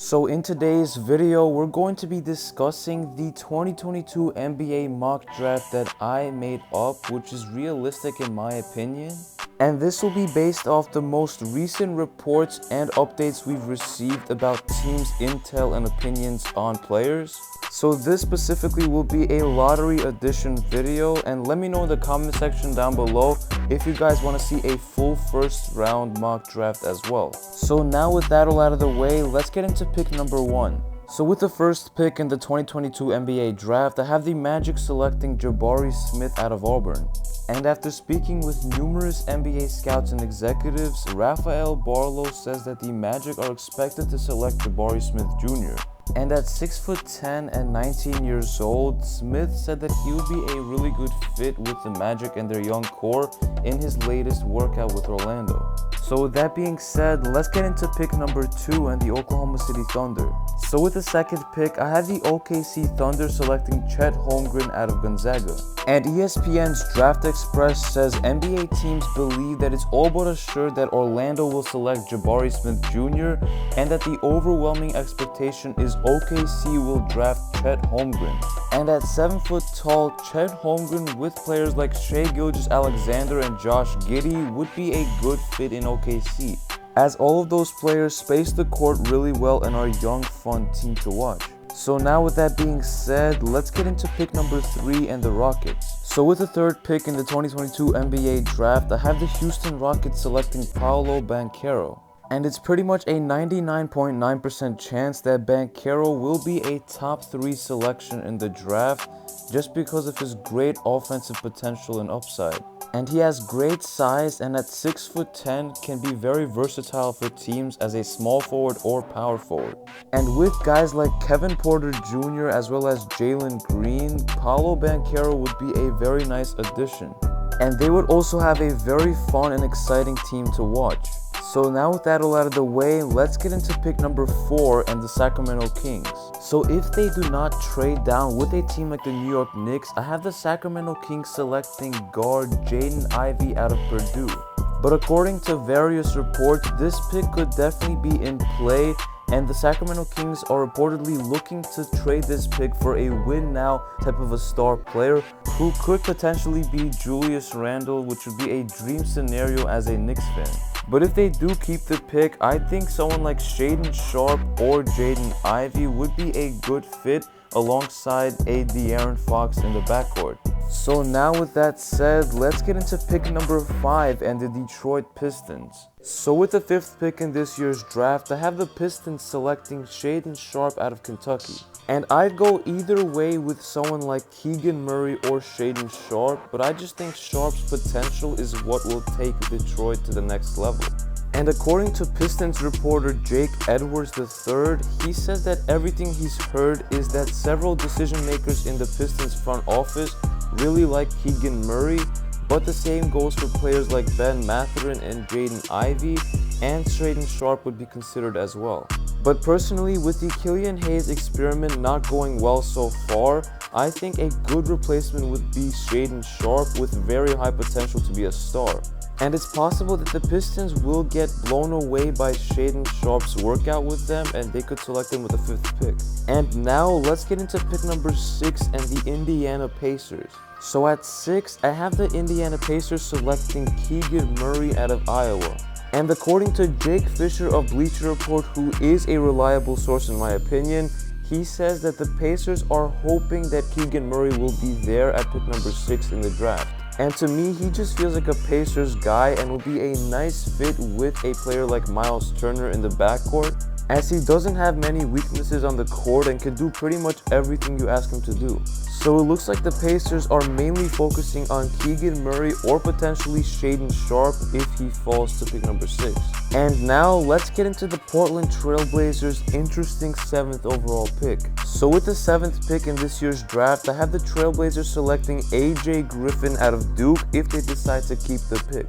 So in today's video, we're going to be discussing the 2022 NBA mock draft that I made up, which is realistic in my opinion. And this will be based off the most recent reports and updates we've received about teams' intel and opinions on players. So this specifically will be a lottery edition video, and let me know in the comment section down below if you guys want to see a full first round mock draft as well. So now with that all out of the way, let's get into pick number 1. So with the first pick in the 2022 NBA draft, I have the Magic selecting Jabari Smith out of Auburn. And after speaking with numerous NBA scouts and executives, Rafael Barlow says that the Magic are expected to select Jabari Smith Jr. And at 6'10" and 19 years old, Smith said that he would be a really good fit with the Magic and their young core in his latest workout with Orlando. So with that being said, let's get into pick number 2 and the Oklahoma City Thunder. So with the second pick, I have the OKC Thunder selecting Chet Holmgren out of Gonzaga. And ESPN's Draft Express says NBA teams believe that it's all but assured that Orlando will select Jabari Smith Jr. and that the overwhelming expectation is OKC will draft Chet Holmgren. And at 7 foot tall, Chet Holmgren with players like Shai Gilgeous-Alexander and Josh Giddey would be a good fit in OKC, as all of those players space the court really well and are a young, fun team to watch. So now with that being said, let's get into pick number 3 and the Rockets. So with the third pick in the 2022 NBA draft, I have the Houston Rockets selecting Paolo Banchero. And it's pretty much a 99.9% chance that Banchero will be a top 3 selection in the draft just because of his great offensive potential and upside. And he has great size, and at 6'10" can be very versatile for teams as a small forward or power forward. And with guys like Kevin Porter Jr. as well as Jalen Green, Paolo Banchero would be a very nice addition. And they would also have a very fun and exciting team to watch. So now with that all out of the way, let's get into pick number 4 and the Sacramento Kings. So if they do not trade down with a team like the New York Knicks, I have the Sacramento Kings selecting guard Jaden Ivey out of Purdue. But according to various reports, this pick could definitely be in play, and the Sacramento Kings are reportedly looking to trade this pick for a win-now type of a star player who could potentially be Julius Randle, which would be a dream scenario as a Knicks fan. But if they do keep the pick, I think someone like Shaedon Sharpe or Jaden Ivey would be a good fit alongside a De'Aaron Fox in the backcourt. So now with that said, let's get into pick number 5 and the Detroit Pistons. So with the 5th pick in this year's draft, I have the Pistons selecting Shaedon Sharpe out of Kentucky. And I'd go either way with someone like Keegan Murray or Shaedon Sharpe, but I just think Sharpe's potential is what will take Detroit to the next level. And according to Pistons reporter Jake Edwards III, he says that everything he's heard is that several decision makers in the Pistons front office really like Keegan Murray, but the same goes for players like Bennedict Mathurin and Jaden Ivey, and Shaedon Sharpe would be considered as well. But personally, with the Killian Hayes experiment not going well so far, I think a good replacement would be Shaedon Sharpe with very high potential to be a star. And it's possible that the Pistons will get blown away by Shaedon Sharpe's workout with them, and they could select him with the 5th pick. And now let's get into pick number 6 and the Indiana Pacers. So at 6, I have the Indiana Pacers selecting Keegan Murray out of Iowa. And according to Jake Fisher of Bleacher Report, who is a reliable source in my opinion, he says that the Pacers are hoping that Keegan Murray will be there at pick number 6 in the draft. And to me, he just feels like a Pacers guy and will be a nice fit with a player like Miles Turner in the backcourt, as he doesn't have many weaknesses on the court and can do pretty much everything you ask him to do. So it looks like the Pacers are mainly focusing on Keegan Murray or potentially Shaedon Sharpe if he falls to pick number 6. And now let's get into the Portland Trailblazers' interesting 7th overall pick. So with the 7th pick in this year's draft, I have the Trailblazers selecting AJ Griffin out of Duke if they decide to keep the pick.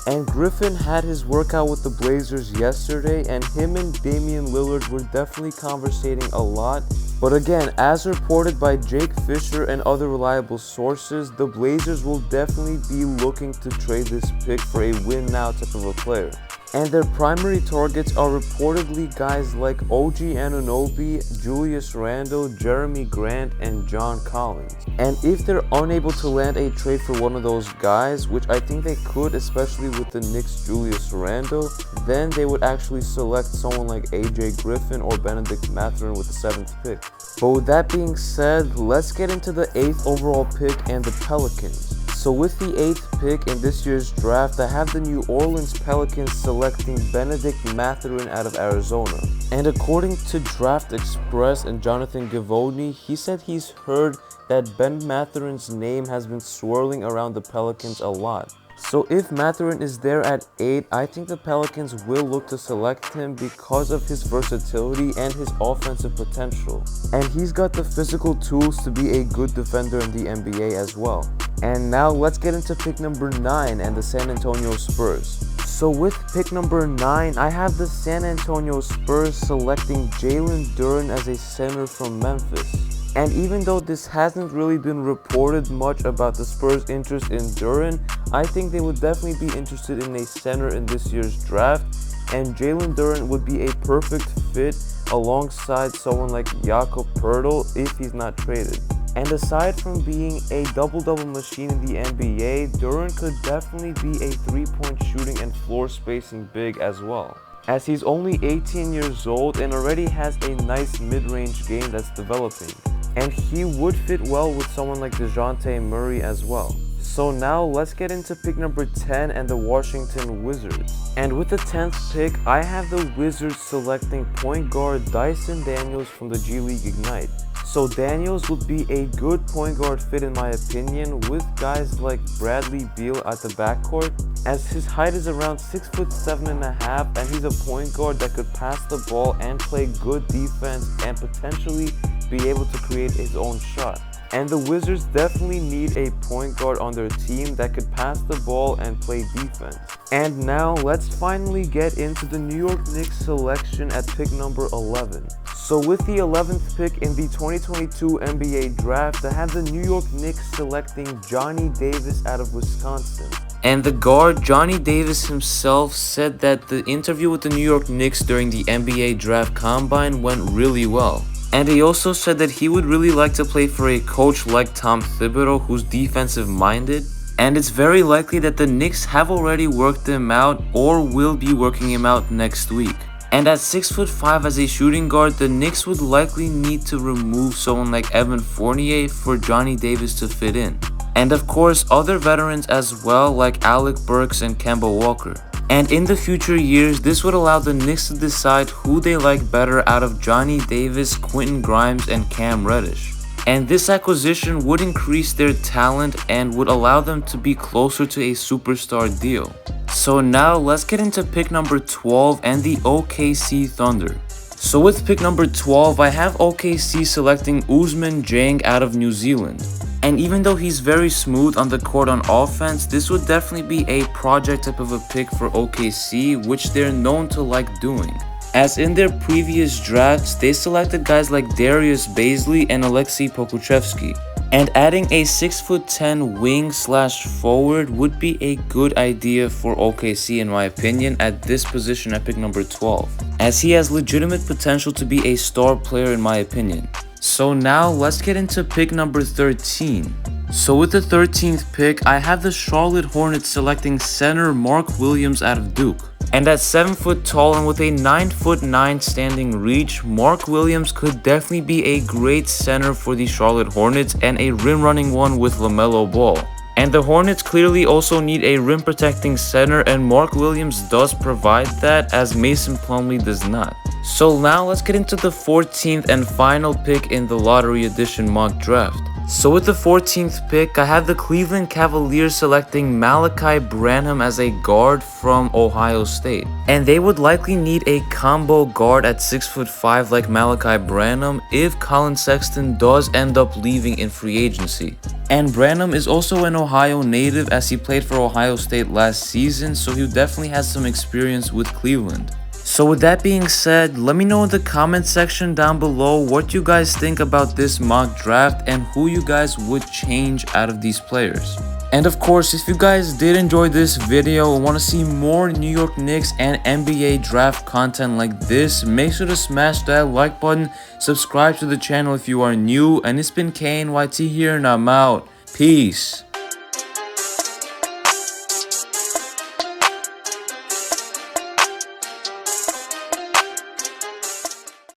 And Griffin had his workout with the Blazers yesterday, and him and Damian Lillard were definitely conversating a lot. But again, as reported by Jake Fisher and other reliable sources, the Blazers will definitely be looking to trade this pick for a win-now type of a player. And their primary targets are reportedly guys like OG Anunoby, Julius Randle, Jeremy Grant, and John Collins. And if they're unable to land a trade for one of those guys, which I think they could, especially with the Knicks' Julius Randle, then they would actually select someone like AJ Griffin or Bennedict Mathurin with the 7th pick. But with that being said, let's get into the 8th overall pick and the Pelicans. So with the 8th pick in this year's draft, I have the New Orleans Pelicans selecting Bennedict Mathurin out of Arizona. And according to Draft Express and Jonathan Givony, he said he's heard that Ben Mathurin's name has been swirling around the Pelicans a lot. So if Mathurin is there at 8, I think the Pelicans will look to select him because of his versatility and his offensive potential. And he's got the physical tools to be a good defender in the NBA as well. And now let's get into pick number 9 and the San Antonio Spurs. So with pick number 9, I have the San Antonio Spurs selecting Jalen Duren as a center from Memphis. And even though this hasn't really been reported much about the Spurs' interest in Duren, I think they would definitely be interested in a center in this year's draft, and Jalen Duren would be a perfect fit alongside someone like Jakob Poeltl if he's not traded. And aside from being a double-double machine in the NBA, Duren could definitely be a three-point shooting and floor spacing big as well, as he's only 18 years old and already has a nice mid-range game that's developing. And he would fit well with someone like DeJounte Murray as well. So now let's get into pick number 10 and the Washington Wizards. And with the 10th pick, I have the Wizards selecting point guard Dyson Daniels from the G League Ignite. So Daniels would be a good point guard fit in my opinion, with guys like Bradley Beal at the backcourt, as his height is around 6'7.5", and he's a point guard that could pass the ball and play good defense and potentially be able to create his own shot. And the Wizards definitely need a point guard on their team that could pass the ball and play defense. And now let's finally get into the New York Knicks selection at pick number 11. So with the 11th pick in the 2022 NBA draft, I have the New York Knicks selecting Johnny Davis out of Wisconsin. And the guard, Johnny Davis himself, said that the interview with the New York Knicks during the NBA draft combine went really well. And he also said that he would really like to play for a coach like Tom Thibodeau, who's defensive minded. And it's very likely that the Knicks have already worked him out or will be working him out next week. And at 6'5" as a shooting guard, the Knicks would likely need to remove someone like Evan Fournier for Johnny Davis to fit in. And of course, other veterans as well, like Alec Burks and Kemba Walker. And in the future years, this would allow the Knicks to decide who they like better out of Johnny Davis, Quentin Grimes, and Cam Reddish. And this acquisition would increase their talent and would allow them to be closer to a superstar deal. So now let's get into pick number 12 and the OKC Thunder. So with pick number 12, I have OKC selecting Ousmane Dieng out of New Zealand. And even though he's very smooth on the court on offense, this would definitely be a project type of a pick for OKC, which they're known to like doing. As in their previous drafts, they selected guys like Darius Bazley and Alexei Pokusevski. And adding a 6'10" wing/forward would be a good idea for OKC in my opinion at this position at pick number 12, as he has legitimate potential to be a star player in my opinion. So now let's get into pick number 13. So with the 13th pick, I have the Charlotte Hornets selecting center Mark Williams out of Duke. And at 7 foot tall and with a 9'9" standing reach, Mark Williams could definitely be a great center for the Charlotte Hornets and a rim running one with LaMelo Ball. And the Hornets clearly also need a rim protecting center, and Mark Williams does provide that, as Mason Plumlee does not. So now let's get into the 14th and final pick in the lottery edition mock draft. So with the 14th pick, I have the Cleveland Cavaliers selecting Malaki Branham as a guard from Ohio State. And they would likely need a combo guard at 6'5" like Malaki Branham if Colin Sexton does end up leaving in free agency. And Branham is also an Ohio native, as he played for Ohio State last season, so he definitely has some experience with Cleveland. So with that being said, let me know in the comment section down below what you guys think about this mock draft and who you guys would change out of these players. And of course, if you guys did enjoy this video and want to see more New York Knicks and NBA draft content like this, make sure to smash that like button, subscribe to the channel if you are new, and it's been KNYT here and I'm out. Peace.